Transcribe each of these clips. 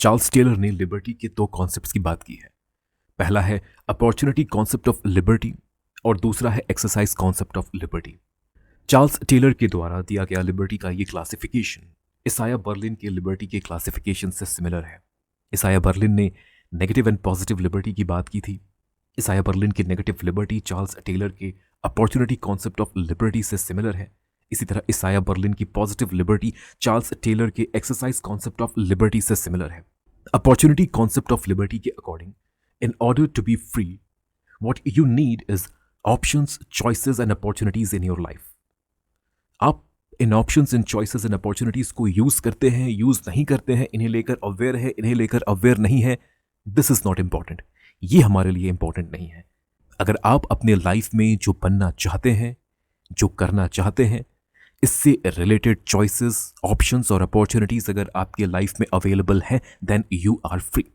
Charles Taylor ने liberty के दो कॉन्सेप्ट्स की बात की है। पहला है अपॉर्चुनिटी कॉन्सेप्ट ऑफ लिबर्टी और दूसरा है exercise concept of liberty. Charles Taylor के द्वारा दिया गया लिबर्टी का ये क्लासिफिकेशन इसाया बर्लिन के लिबर्टी के क्लासिफिकेशन से सिमिलर है। इसाया बर्लिन ने नेगेटिव एंड पॉजिटिव लिबर्टी की बात की थी। इसाया बर्लिन की नेगेटिव लिबर्टी चार्ल्स टेलर के अपॉर्चुनिटी कॉन्सेप्ट ऑफ लिबर्टी से सिमिलर है। इसी तरह इसाया बर्लिन की पॉजिटिव लिबर्टी चार्ल्स टेलर के एक्सरसाइज कॉन्सेप्ट ऑफ लिबर्टी से सिमिलर है। अपॉर्चुनिटी कॉन्सेप्ट ऑफ लिबर्टी के according, in order to be free, what you need is options, choices and opportunities in your life. आप इन options, इन choices and opportunities को use करते हैं, use नहीं करते हैं, इन्हें लेकर अवेयर है, इन्हें लेकर अवेयर नहीं है, दिस इज नॉट इंपॉर्टेंट। ये हमारे लिए इंपॉर्टेंट नहीं है। अगर आप अपने लाइफ में जो बनना चाहते हैं, जो करना चाहते हैं, इससे रिलेटेड चॉइसेस, ऑप्शंस और अपॉर्चुनिटीज अगर आपके लाइफ में अवेलेबल हैं, then you are free.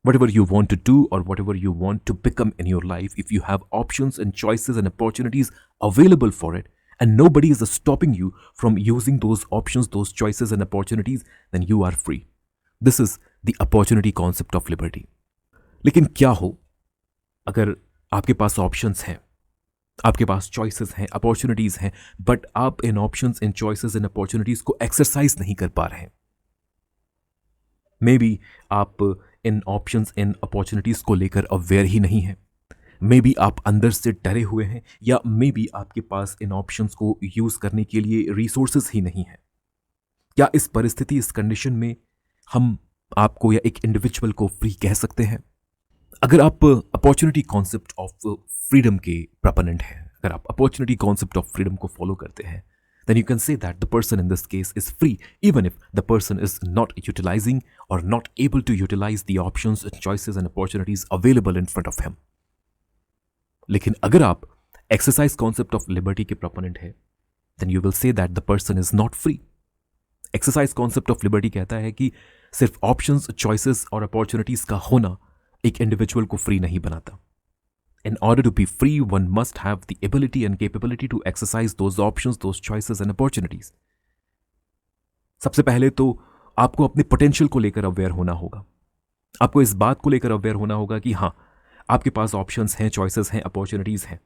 Whatever you want to do or whatever you want to become in your life, if you have options and choices and opportunities available for it, and nobody is stopping you from using those options, those choices and opportunities, then you are free. This is the opportunity concept of liberty. लेकिन क्या हो अगर आपके पास options हैं, आपके पास choices हैं, opportunities हैं, बट आप इन ऑप्शंस, इन चॉइसेस एंड अपॉर्चुनिटीज को एक्सरसाइज नहीं कर पा रहे हैं। मे बी आप इन ऑप्शंस, इन अपॉर्चुनिटीज को लेकर अवेयर ही नहीं है। मे बी आप अंदर से डरे हुए हैं, या मे बी आपके पास इन ऑप्शंस को यूज करने के लिए रिसोर्सेज ही नहीं है। क्या इस परिस्थिति, इस कंडीशन में हम आपको या एक इंडिविजुअल को फ्री कह सकते हैं? अगर आप अपॉर्चुनिटी कॉन्सेप्ट ऑफ फ्रीडम के प्रोपोनेंट हैं, अगर आप अपॉर्चुनिटी कॉन्सेप्ट ऑफ फ्रीडम को फॉलो करते हैं, then you can say that the person in this case is free, even if the person is not utilizing or not able to utilize the options, choices and opportunities available in front of him. लेकिन अगर आप exercise concept of liberty के proponent है, then you will say that the person is not free. Exercise concept of liberty कहता है कि सिर्फ options, choices और opportunities का होना एक individual को free नहीं बनाता। In order to be free, one must have the ability and capability to exercise those options, those choices and opportunities. सबसे पहले तो आपको अपने पोटेंशियल को लेकर अवेयर होना होगा। आपको इस बात को लेकर अवेयर होना होगा कि हाँ, आपके पास ऑप्शंस हैं, चॉइसेस हैं, अपॉर्चुनिटीज हैं।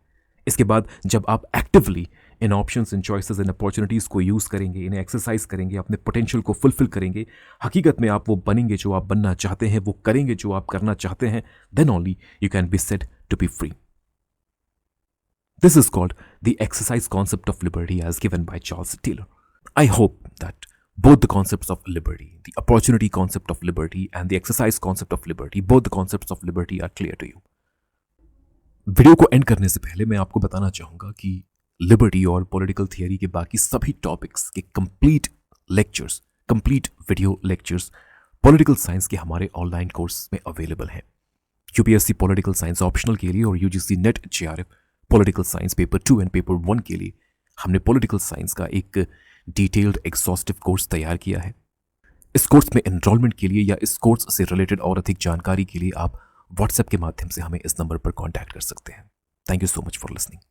इसके बाद जब आप एक्टिवली इन ऑप्शंस, इन चॉइसेस एंड अपॉर्चुनिटीज को यूज करेंगे, इन्हें एक्सरसाइज करेंगे, अपने पोटेंशियल को फुलफिल करेंगे, हकीकत में आप वो बनेंगे जो आप बनना चाहते हैं, वो करेंगे जो आप करना चाहते हैं, then only you can be said to be free. This is called the exercise concept of liberty as given by Charles Taylor. I hope that both the concepts of liberty, the opportunity concept of liberty and the exercise concept of liberty, both the concepts of liberty are clear to you. Video को and करने से पहले मैं आपको बताना चाहूंगा कि liberty और पॉलिटिकल थियरी के बाकी सभी टॉपिक्स के complete lectures, complete video lectures political science के हमारे ऑनलाइन कोर्स में अवेलेबल हैं। यूपीएससी पॉलिटिकल साइंस ऑप्शनल के लिए और UGC net JRF political science paper 2 and paper 1 के लिए हमने पॉलिटिकल साइंस का एक डिटेल्ड एग्जॉस्टिव कोर्स तैयार किया है। इस कोर्स में एनरोलमेंट के लिए या इस कोर्स से रिलेटेड और अधिक जानकारी के लिए आप व्हाट्सएप के माध्यम से हमें इस नंबर पर कॉन्टैक्ट कर सकते हैं। Thank you so much for listening.